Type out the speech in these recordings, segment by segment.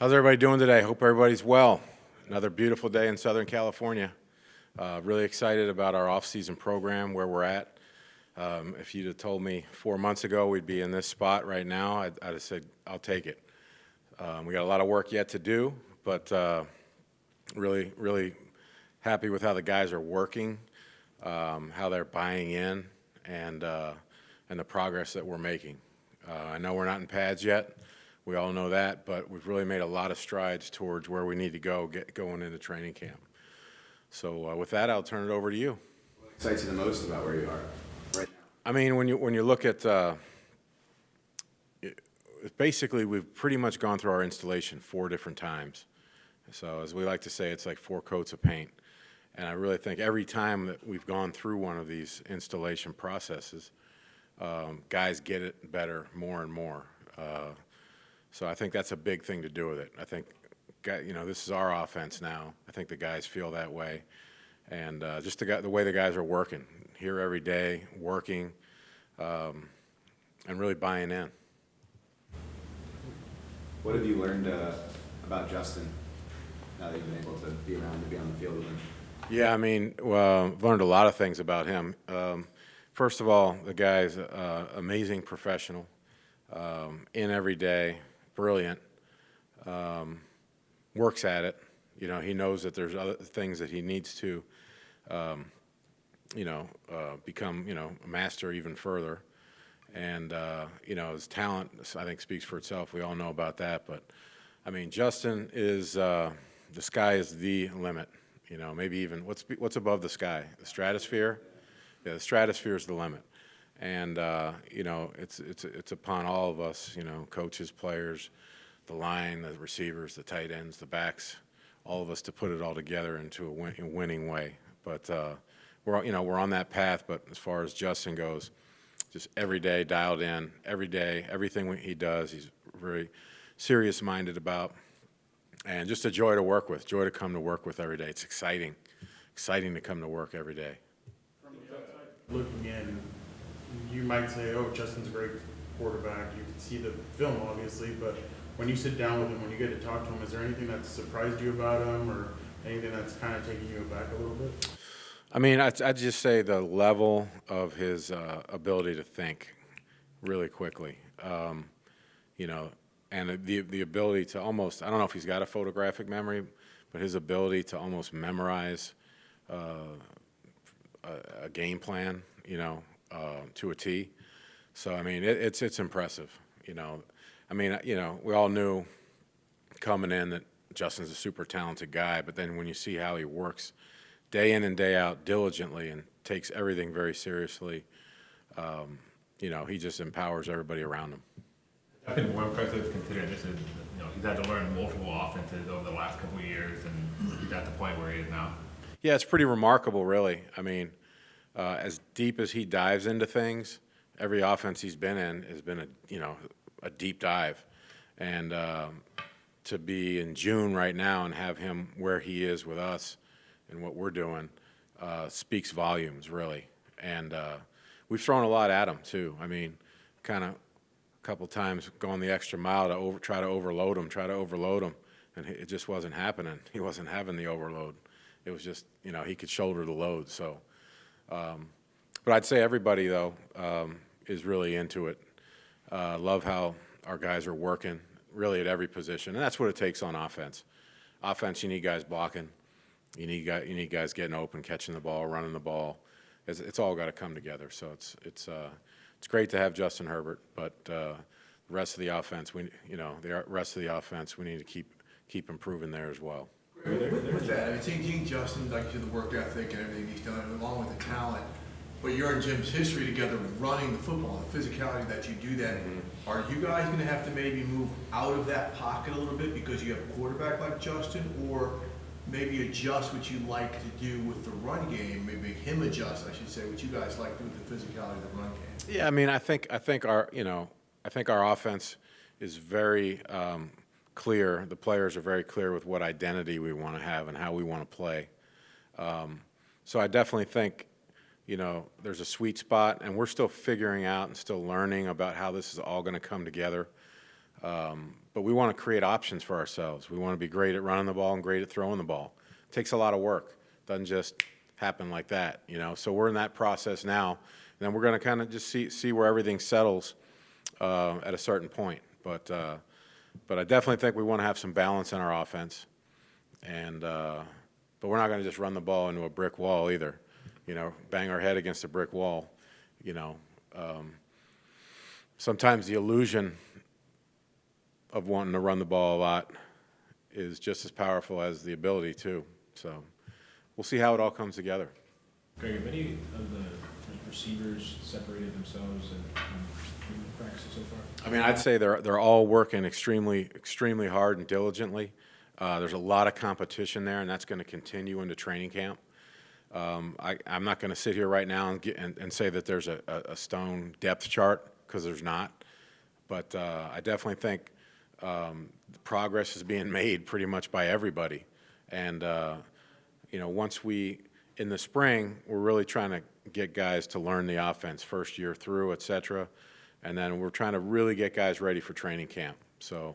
How's everybody doing today? Hope everybody's well. Another beautiful day in Southern California. Really excited about our off-season program, where we're at. If you'd have told me 4 months ago we'd be in this spot right now, I'd have said, I'll take it. We got a lot of work yet to do, but really, really happy with how the guys are working, how they're buying in, and the progress that we're making. I know we're not in pads yet. We all know that, but we've really made a lot of strides towards where we need to going into training camp. So with that, I'll turn it over to you. What excites you the most about where you are right now? I mean, when you look at basically, we've pretty much gone through our installation 4 different times. So as we like to say, it's like 4 coats of paint. And I really think every time that we've gone through one of these installation processes, guys get it better more and more. So I think that's a big thing to do with it. I think, this is our offense now. I think the guys feel that way. And just the way the guys are working, here every day, working, and really buying in. What have you learned about Justin now that you've been able to be around, to be on the field with him? Yeah, I mean, I've learned a lot of things about him. First of all, the guy's amazing professional, in every day, brilliant, works at it. He knows that there's other things that he needs to, become, a master even further. And, his talent, I think, speaks for itself. We all know about that. But, I mean, Justin is, the sky is the limit. Maybe even, what's above the sky? The stratosphere? Yeah, the stratosphere is the limit. And, it's upon all of us, coaches, players, the line, the receivers, the tight ends, the backs, all of us to put it all together into a winning way. But we're on that path. But as far as Justin goes, just every day dialed in, every day, everything he does, he's very serious-minded about, and just a joy to work with, joy to come to work with every day. It's exciting to come to work every day. From the outside looking in, you might say, "Oh, Justin's a great quarterback." You can see the film, obviously, but when you sit down with him, when you get to talk to him, is there anything that surprised you about him, or anything that's kind of taking you aback a little bit? I mean, I'd just say the level of his ability to think really quickly, and the ability to almost, I don't know if he's got a photographic memory, but his ability to almost memorize a game plan, to a T. So, I mean, it's impressive, I mean, we all knew coming in that Justin's a super talented guy, but then when you see how he works day in and day out diligently and takes everything very seriously, he just empowers everybody around him. I think more impressive considering this is, he's had to learn multiple offenses over the last couple of years, and he's at the point where he is now. Yeah, it's pretty remarkable, really. I mean, as deep as he dives into things, every offense he's been in has been a deep dive. And to be in June right now and have him where he is with us and what we're doing speaks volumes, really. And we've thrown a lot at him, too. I mean, kind of a couple times going the extra mile to try to overload him, and it just wasn't happening. He wasn't having the overload. It was just, he could shoulder the load. So, but I'd say everybody, though, is really into it. Love how our guys are working, really at every position, and that's what it takes on offense. Offense, you need guys blocking. You need guys getting open, catching the ball, running the ball. It's all got to come together. So it's great to have Justin Herbert, but the rest of the offense, we need to keep improving there as well. With that, I mean, seeing Justin, like you said, the work ethic and everything he's done, along with the talent, but you're in Jim's history together running the football, the physicality that you do that. Mm-hmm. Are you guys going to have to maybe move out of that pocket a little bit because you have a quarterback like Justin, or maybe adjust what you like to do with the run game, maybe make him adjust, I should say, what you guys like to do with the physicality of the run game? Yeah, I mean, I think our offense is very clear. The players are very clear with what identity we want to have and how we want to play. So I definitely think, there's a sweet spot, and we're still figuring out and still learning about how this is all going to come together. But we want to create options for ourselves. We want to be great at running the ball and great at throwing the ball. It takes a lot of work. Doesn't just happen like that, you know. So we're in that process now, and then we're going to kind of just see where everything settles at a certain point. But I definitely think we want to have some balance in our offense, and but we're not going to just run the ball into a brick wall either, you know, bang our head against a brick wall, you know. Sometimes the illusion of wanting to run the ball a lot is just as powerful as the ability to. So we'll see how it all comes together. Greg, have any of the receivers separated themselves in practice so far? I mean, I'd say they're all working extremely hard and diligently. There's a lot of competition there, and that's going to continue into training camp. I'm not going to sit here right now and say that there's a stone depth chart, because there's not. But I definitely think progress is being made pretty much by everybody. And, you know, in the spring, we're really trying to get guys to learn the offense first year through, et cetera. And then we're trying to really get guys ready for training camp. So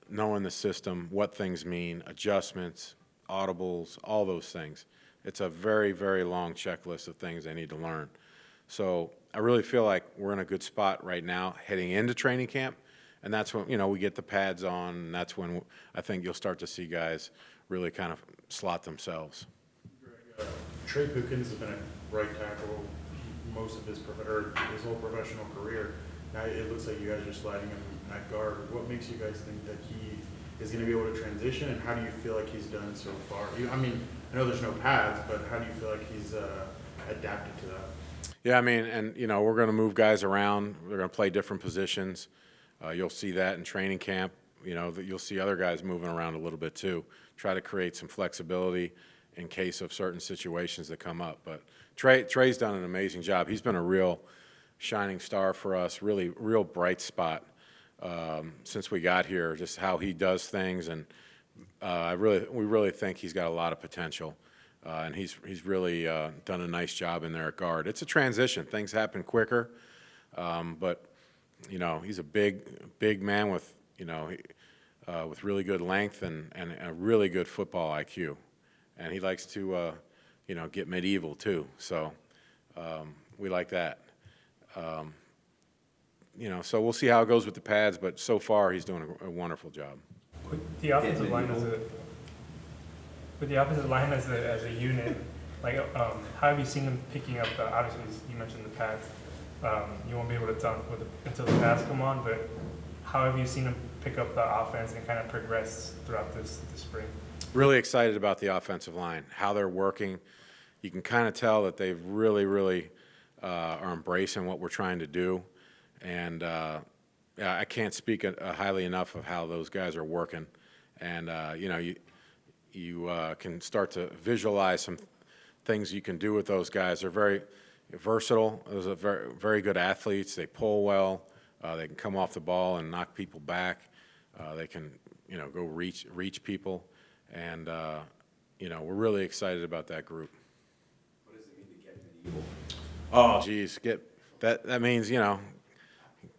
knowing the system, what things mean, adjustments, audibles, all those things. It's a very, very long checklist of things they need to learn. So I really feel like we're in a good spot right now heading into training camp. And that's when, you know, we get the pads on, and that's when I think you'll start to see guys really kind of slot themselves. Trey Pukins has been a right tackle most of his whole professional career. Now it looks like you guys are sliding him at guard. What makes you guys think that he is going to be able to transition, and how do you feel like he's done so far? I mean, I know there's no pads, but how do you feel like he's adapted to that? Yeah, I mean, and, you know, we're going to move guys around. We're going to play different positions. You'll see that in training camp. You know, that you'll see other guys moving around a little bit too. Try to create some flexibility in case of certain situations that come up. But Trey's done an amazing job. He's been a real shining star for us, really real bright spot since we got here, just how he does things. And we really think he's got a lot of potential. And he's really done a nice job in there at guard. It's a transition. Things happen quicker. But, you know, he's a big man with, you know, with really good length and a really good football IQ. And he likes to, you know, get medieval too. So we like that. You know, so we'll see how it goes with the pads, but so far he's doing a wonderful job. With the offensive line as a unit, like how have you seen them picking up the? Obviously, you mentioned the pads. You won't be able to tell until the pads come on, but how have you seen them pick up the offense and kind of progress throughout this spring? Really excited about the offensive line, how they're working. You can kind of tell that they've really are embracing what we're trying to do. And I can't speak highly enough of how those guys are working. And, you know, you can start to visualize some things you can do with those guys. They're very versatile. Those are very good athletes. They pull well. They can come off the ball and knock people back. They can, you know, go reach people. And, you know, we're really excited about that group. What does it mean to get medieval? Oh, geez, that means, you know,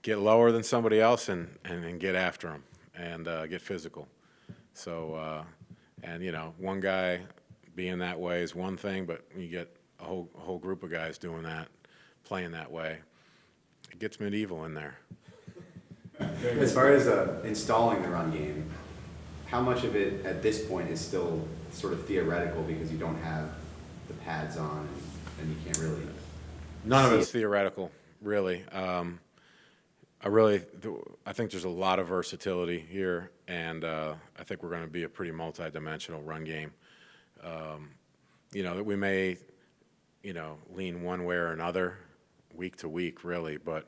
get lower than somebody else and get after them and get physical. So, and, you know, one guy being that way is one thing, but when you get a whole group of guys doing that, playing that way, it gets medieval in there. As far as installing the run game, how much of it at this point is still sort of theoretical because you don't have the pads on and you can't really? None of it's theoretical, really. I think there's a lot of versatility here, and I think we're going to be a pretty multi-dimensional run game. You know, that we may, you know, lean one way or another week to week, really, but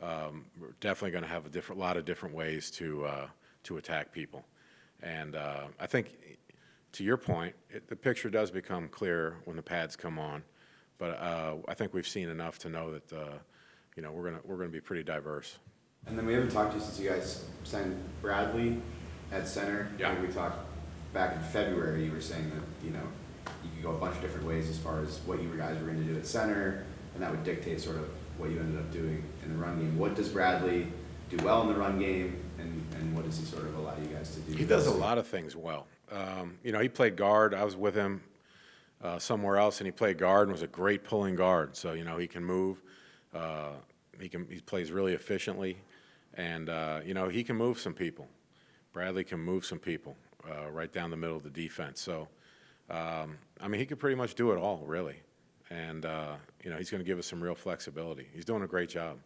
we're definitely going to have a lot of different ways to attack people. And I think, to your point, the picture does become clearer when the pads come on. But I think we've seen enough to know that you know, we're gonna be pretty diverse. And then we haven't talked to you since you guys signed Bradley at center. Yeah. We talked back in February. You were saying that, you know, you could go a bunch of different ways as far as what you guys were going to do at center, and that would dictate sort of what you ended up doing in the run game. What does Bradley do well in the run game, and what does he sort of allow you guys to do? He does a lot of things well. He played guard. I was with him somewhere else, and he played guard and was a great pulling guard. So, he can move. He plays really efficiently, and, he can move some people. Bradley can move some people right down the middle of the defense. So, he could pretty much do it all, really. And, he's going to give us some real flexibility. He's doing a great job.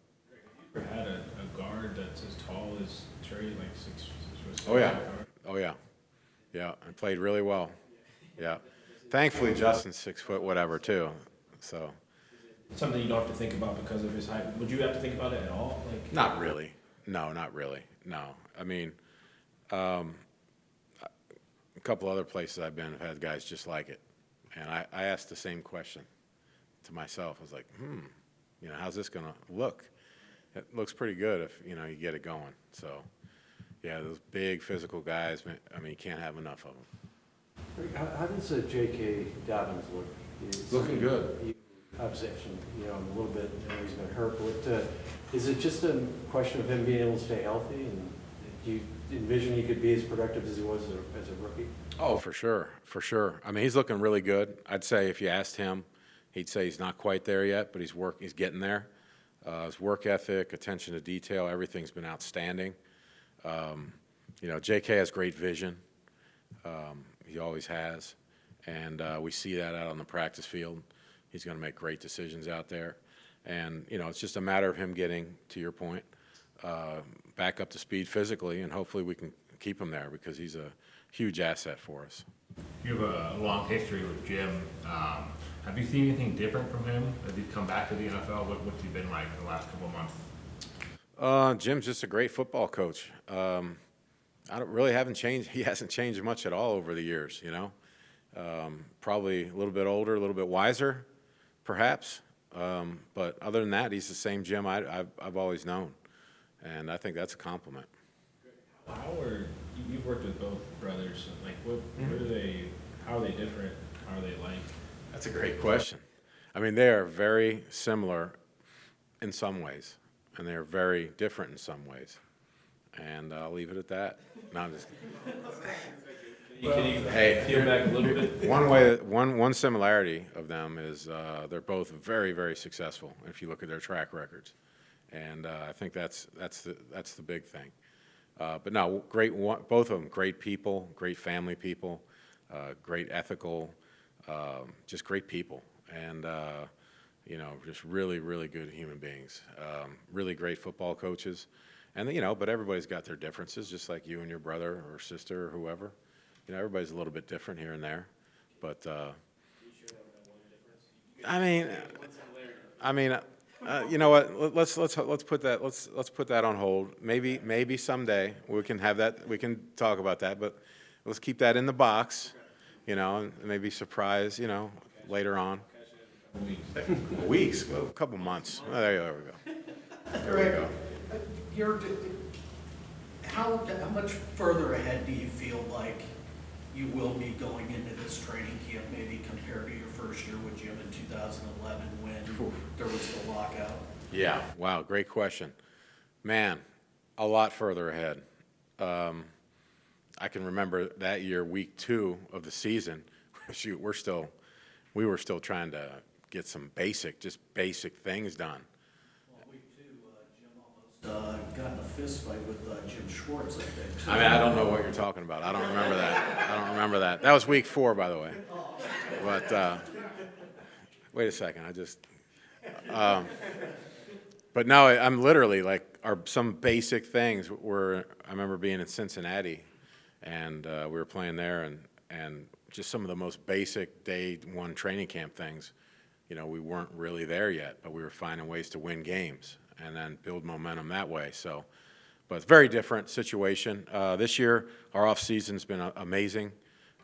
You ever had a guard that's as tall as Trey, like 6'7"? Oh, yeah. Oh, yeah. Yeah, and played really well. Yeah. Thankfully, Justin's 6 foot whatever, too. So. Something you don't have to think about because of his height. Would you have to think about it at all? Like, Not really. No, not really. No. A couple other places I've been have had guys just like it. And I asked the same question to myself. I was like, how's this going to look? It looks pretty good if, you get it going. So, yeah, those big physical guys, you can't have enough of them. How does J.K. Dobbins look? Looking good. Obviously, a little bit, he's been hurt, but is it just a question of him being able to stay healthy? And do you envision he could be as productive as he was as a rookie? Oh, for sure, for sure. He's looking really good. I'd say if you asked him, he'd say he's not quite there yet, but he's getting there. His work ethic, attention to detail, everything's been outstanding. J.K. has great vision. He always has. And we see that out on the practice field. He's going to make great decisions out there. And, it's just a matter of him getting, to your point, back up to speed physically, and hopefully we can keep him there because he's a huge asset for us. You have a long history with Jim. Have you seen anything different from him as he's come back to the NFL? What's he been like the last couple of months? Jim's just a great football coach. Haven't changed. He hasn't changed much at all over the years, Probably a little bit older, a little bit wiser, perhaps. But other than that, he's the same Jim I've always known. And I think that's a compliment. You've worked with both brothers, like how are they different? How are they like? That's a great question. They are very similar in some ways, and they are very different in some ways. And I'll leave it at that. No, I'm just Can you Hey. peel back a little bit? one similarity of them is they're both very, very successful if you look at their track records, and I think that's the big thing. But no, both of them great people, great family people, great ethical, just great people, and just really, really good human beings. Really great football coaches, and but everybody's got their differences, just like you and your brother or sister or whoever. Everybody's a little bit different here and there, but you know what? Let's put that on hold. Maybe someday we can have that. We can talk about that, but let's keep that in the box, and maybe surprise, later on. Weeks, a couple months. Oh, there we go. There we go. How much further ahead do you feel like you will be going into this training camp, maybe compared to your first year with Jim in 2011 when there was the lockout? Yeah, wow, great question. Man, a lot further ahead. I can remember that year, week 2 of the season, shoot, we were still trying to get some basic things done. Well, week 2, Jim almost got in a fist fight with Jim Schwartz, I think. Too. I don't know what you're talking about. I don't remember that. That was week 4, by the way. But wait a second. But no, I'm literally some basic things were. I remember being in Cincinnati, and we were playing there, and just some of the most basic day 1 training camp things. We weren't really there yet, but we were finding ways to win games and then build momentum that way. So, but it's a very different situation. This year, our offseason's been amazing.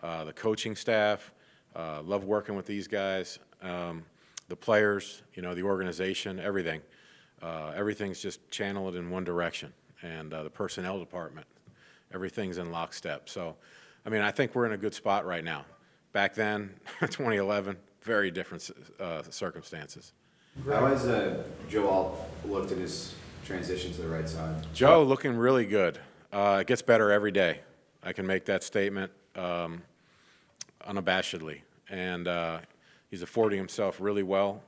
The coaching staff, love working with these guys. The players, the organization, everything. Everything's just channeled in one direction. And the personnel department, everything's in lockstep. So, I think we're in a good spot right now. Back then, 2011, very different circumstances. How has Joe Alt looked at his transition to the right side? Joe looking really good. It gets better every day. I can make that statement unabashedly. And he's affording himself really well.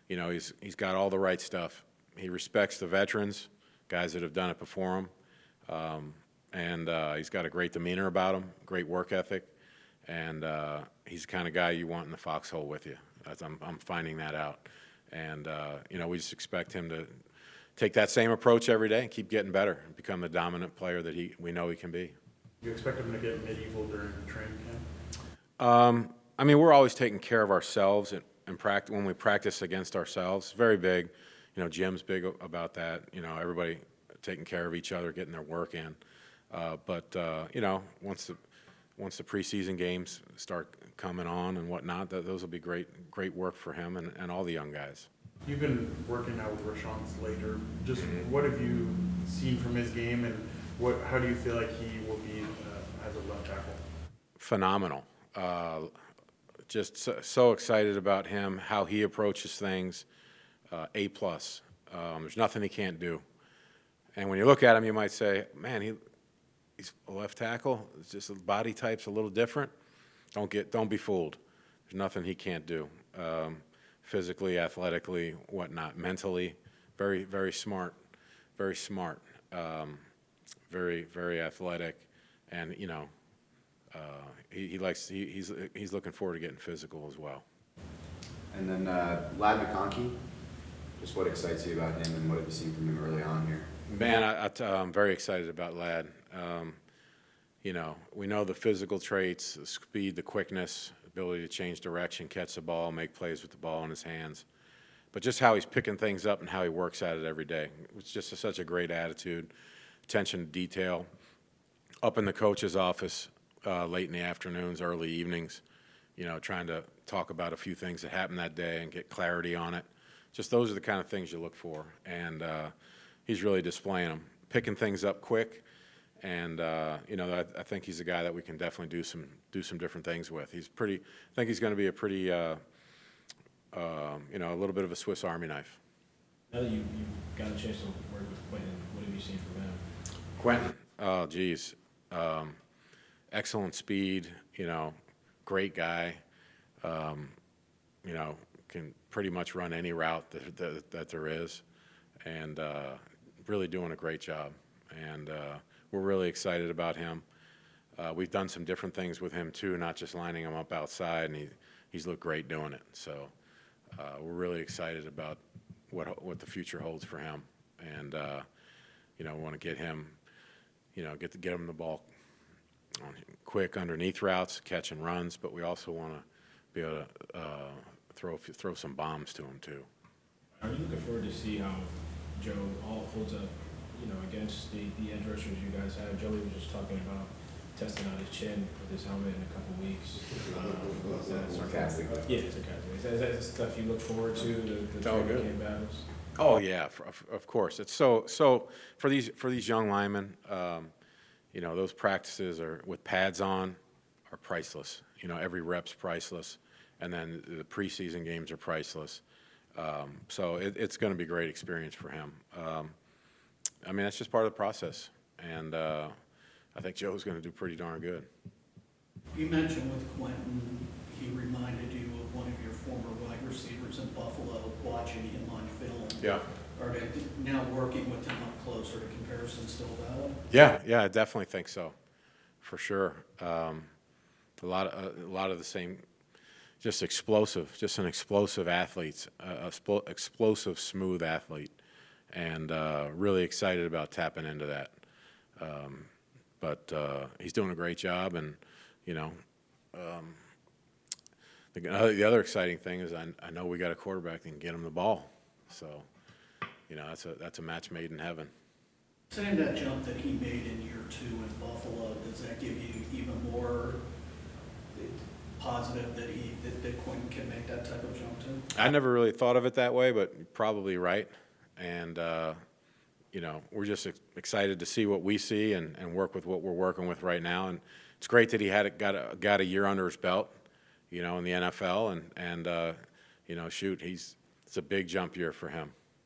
You know, he's got all the right stuff. He respects the veterans, guys that have done it before him. And he's got a great demeanor about him, great work ethic. And he's the kind of guy you want in the foxhole with you. I'm finding that out. And, you know, we just expect him to take that same approach every day and keep getting better and become the dominant player that we know he can be. You expect him to get medieval during training camp? I mean, we're always taking care of ourselves and practice when we practice against ourselves. Very big. You know, Jim's big about that. You know, everybody taking care of each other, getting their work in. But you know, once the preseason games start coming on and whatnot, those will be great work for him and all the young guys. You've been working out with Rashawn Slater. Just what have you seen from his game, and how do you feel like he will be as a left tackle? Phenomenal. Just so excited about him, how he approaches things. A+. There's nothing he can't do. And when you look at him, you might say, man, he's a left tackle. It's just the body type's a little different. Don't be fooled. There's nothing he can't do. Physically, athletically, whatnot, mentally, very smart, very smart, very athletic, and you know, he's looking forward to getting physical as well. And then Lad McConkey, just what excites you about him and what have you seen from him early on here? Man, I'm very excited about Lad. You know, we know the physical traits, the speed, the quickness, ability to change direction, catch the ball, make plays with the ball in his hands. But just how he's picking things up and how he works at it every day. It's just such a great attitude, attention to detail. Up in the coach's office late in the afternoons, early evenings, you know, trying to talk about a few things that happened that day and get clarity on it. Just those are the kind of things you look for. And he's really displaying them, picking things up quick. And you know, I think he's a guy that we can definitely do some different things with. I think he's going to be a pretty, you know, a little bit of a Swiss Army knife. Now that you've got a chance to work with Quentin, what have you seen from him? Quentin, oh geez, excellent speed. You know, great guy. You know, can pretty much run any route that there is, and really doing a great job. And we're really excited about him. We've done some different things with him too, not just lining him up outside, and he's looked great doing it. So we're really excited about what the future holds for him. And you know, we want to get him, you know, get him the ball quick underneath routes, catch and runs, but we also want to be able to throw some bombs to him too. Are you looking forward to see how Joe all holds up, you know, against the edge rushers you guys have? Joey was just talking about testing out his chin with his helmet in a couple weeks. Is that Sarcastic. Yeah, sarcastic. Is that stuff you look forward to, the training camp battles? Oh yeah, of course. It's so for these young linemen, you know, those practices are with pads on are priceless. You know, every rep's priceless, and then the preseason games are priceless. So it's going to be a great experience for him. I mean, that's just part of the process, and I think Joe's going to do pretty darn good. You mentioned with Quentin, he reminded you of one of your former wide receivers in Buffalo, watching him on film. Yeah. Are they now working with him up close? Are the comparisons still valid? Yeah, I definitely think so, for sure. A lot of the same, just an explosive athlete, explosive, smooth athlete, and really excited about tapping into that. But he's doing a great job, and you know, the other exciting thing is I know we got a quarterback that can get him the ball, so you know, that's a match made in heaven. Saying that jump that he made in year 2 in Buffalo, does that give you even more positive that Quentin can make that type of jump too? I never really thought of it that way, but you're probably right. And you know, we're just excited to see what we see and work with what we're working with right now. And it's great that he got a year under his belt, you know, in the NFL. And you know, shoot, it's a big jump year for him.